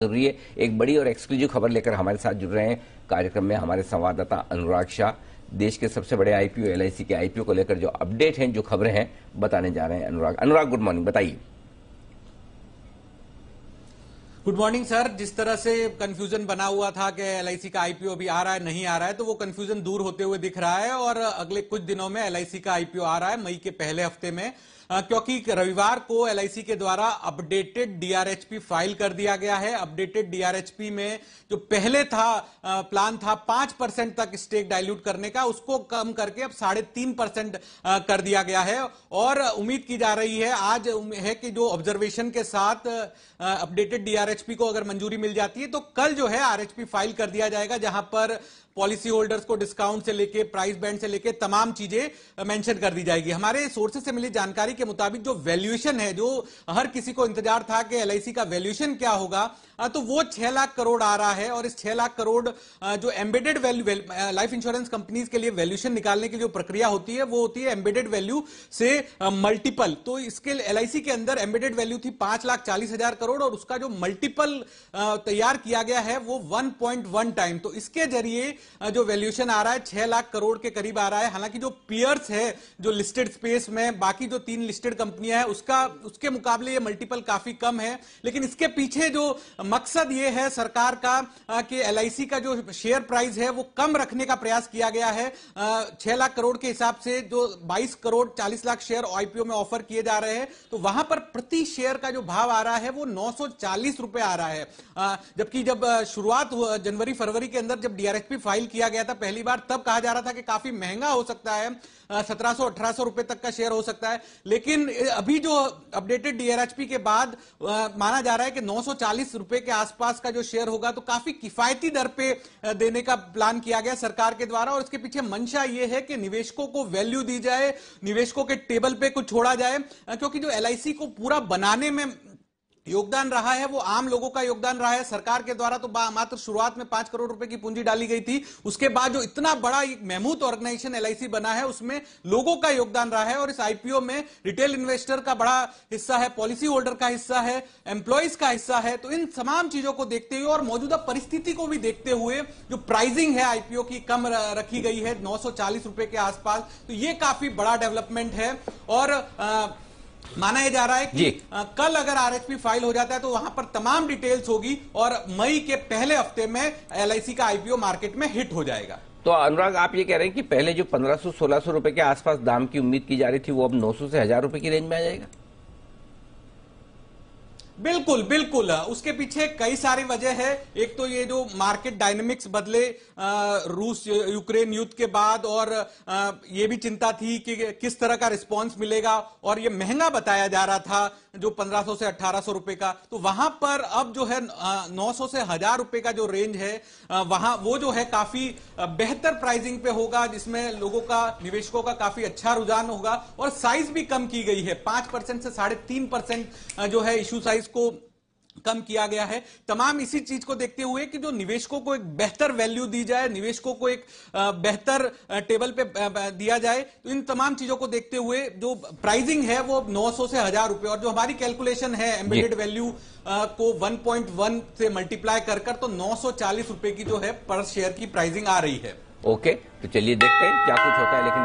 जरूरी है। एक बड़ी और एक्सक्लूसिव खबर लेकर हमारे साथ जुड़ रहे हैं कार्यक्रम में हमारे संवाददाता अनुराग शाह। देश के सबसे बड़े आईपीओ एलआईसी के आईपीओ को लेकर जो अपडेट हैं, जो खबरें हैं, बताने जा रहे हैं अनुराग। गुड मॉर्निंग, बताइए। Good morning sir. जिस तरह से कंफ्यूजन बना हुआ था कि एलआईसी का आईपीओ अभी आ रहा है नहीं आ रहा है, तो वो कंफ्यूजन दूर होते हुए दिख रहा है और अगले कुछ दिनों में एलआईसी का आईपीओ आ रहा है मई के पहले हफ्ते में, क्योंकि रविवार को एलआईसी के द्वारा अपडेटेड डीआरएचपी फाइल कर दिया गया है। अपडेटेड डीआरएचपी में जो पहले था प्लान था 5% तक स्टेक डाइल्यूट करने का, उसको कम करके अब 3.5% कर दिया गया है और उम्मीद की जा रही है आज है कि जो ऑब्जर्वेशन के साथ अपडेटेड डीआरएचपी को अगर मंजूरी मिल जाती है तो कल जो है आरएचपी फाइल कर दिया जाएगा, जहां पर पॉलिसी होल्डर्स को डिस्काउंट से लेके प्राइस बैंड से लेके तमाम चीजें मेंशन कर दी जाएगी। हमारे सोर्सेज से मिली जानकारी के मुताबिक जो वैल्यूएशन है, जो हर किसी को इंतजार था कि एलआईसी का वैल्यूएशन क्या होगा, तो वो 6 लाख करोड़ आ रहा है और इस 6 लाख करोड़ जो embedded value life insurance companies के लिए वैल्यूएशन निकालने की जो प्रक्रिया होती है वो होती है एम्बेडेड वैल्यू से मल्टीपल। तो इसके एलआईसी के अंदर एम्बेडेड वैल्यू थी 5,40,000 करोड़ और उसका जो मल्टीपल तैयार किया गया है वो 1.1 टाइम। तो इसके जरिए जो वैल्यूएशन आ रहा है 6 लाख करोड़ के करीब आ रहा है। हालांकि जो पियर्स है जो लिस्टेड स्पेस में बाकी जो 3 लिस्टेड कंपनियां हैं उसके मुकाबले ये मल्टीपल काफी कम है, लेकिन इसके पीछे जो मकसद ये है सरकार का कि एलआईसी का जो शेयर प्राइस है वो कम रखने का प्रयास किया गया है। 6 लाख करोड़ के हिसाब से जो 22 करोड़ 40 लाख शेयर आईपीओ में ऑफर किए जा रहे हैं, तो वहां पर प्रति शेयर का जो भाव आ रहा है वो 940 रुपए आ रहा है। जबकि जब शुरुआत जनवरी फरवरी के अंदर जब डीआरएचपी फाइल किया गया था पहली बार, तब कहा जा रहा था कि काफी महंगा हो सकता है, 1700-1800 रुपए तक का शेयर हो सकता है। लेकिन अभी जो अपडेटेड डीआरएचपी के बाद माना जा रहा है कि 940 रुपए के आसपास का जो शेयर होगा, तो काफी किफायती दर पे देने का प्लान किया गया सरकार के द्वारा। और इसके पीछे मंशा यह है कि निवेशकों को वैल्यू दी जाए, निवेशकों के टेबल पे कुछ छोड़ा जाए, क्योंकि जो एलआईसी को पूरा बनाने में योगदान रहा है वो आम लोगों का योगदान रहा है। सरकार के द्वारा तो मात्र शुरुआत में 5 करोड़ रुपए की पूंजी डाली गई थी, उसके बाद जो इतना बड़ा एक महमूद ऑर्गेनाइजेशन एलआईसी बना है उसमें लोगों का योगदान रहा है और इस आईपीओ में रिटेल इन्वेस्टर का बड़ा हिस्सा है, पॉलिसी होल्डर का हिस्सा है, एम्प्लॉइज का हिस्सा है। तो इन तमाम चीजों को देखते हुए और मौजूदा परिस्थिति को भी देखते हुए जो प्राइसिंग है आईपीओ की कम रखी गई है 940 रुपए के आसपास, तो ये काफी बड़ा डेवलपमेंट है। और माना यह जा रहा है कि कल अगर आरएचपी फाइल हो जाता है तो वहां पर तमाम डिटेल्स होगी और मई के पहले हफ्ते में एलआईसी का आईपीओ मार्केट में हिट हो जाएगा। तो अनुराग, आप ये कह रहे हैं कि पहले जो 1500-1600 रुपए के आसपास दाम की उम्मीद की जा रही थी वो अब 900 से 1000 रुपए की रेंज में आ जाएगा? बिल्कुल बिल्कुल, उसके पीछे कई सारी वजह है। एक तो ये जो मार्केट डायनेमिक्स बदले रूस यूक्रेन युद्ध के बाद, और ये भी चिंता थी कि किस तरह का रिस्पांस मिलेगा, और ये महंगा बताया जा रहा था जो 1500 से 1800 रुपए का, तो वहां पर अब जो है 900 से 1000 रुपए का जो रेंज है वहां वो जो है काफी बेहतर प्राइसिंग पे होगा, जिसमें लोगों का, निवेशकों का काफी अच्छा रुझान होगा। और साइज भी कम की गई है, 5% से 3.5% जो है इशू साइज को कम किया गया है। तमाम इसी चीज को देखते हुए कि जो निवेशकों को एक बेहतर वैल्यू दी जाए, निवेशकों को एक बेहतर टेबल पे दिया जाए, तो इन तमाम चीजों को देखते हुए जो प्राइसिंग है वो 900 से 1000 रुपए, और जो हमारी कैलकुलेशन है एम्बेडेड वैल्यू को 1.1 से मल्टीप्लाई कर तो 940 रुपए की जो है पर शेयर की प्राइसिंग आ रही है। ओके, तो चलिए देखते हैं क्या कुछ होता है। लेकिन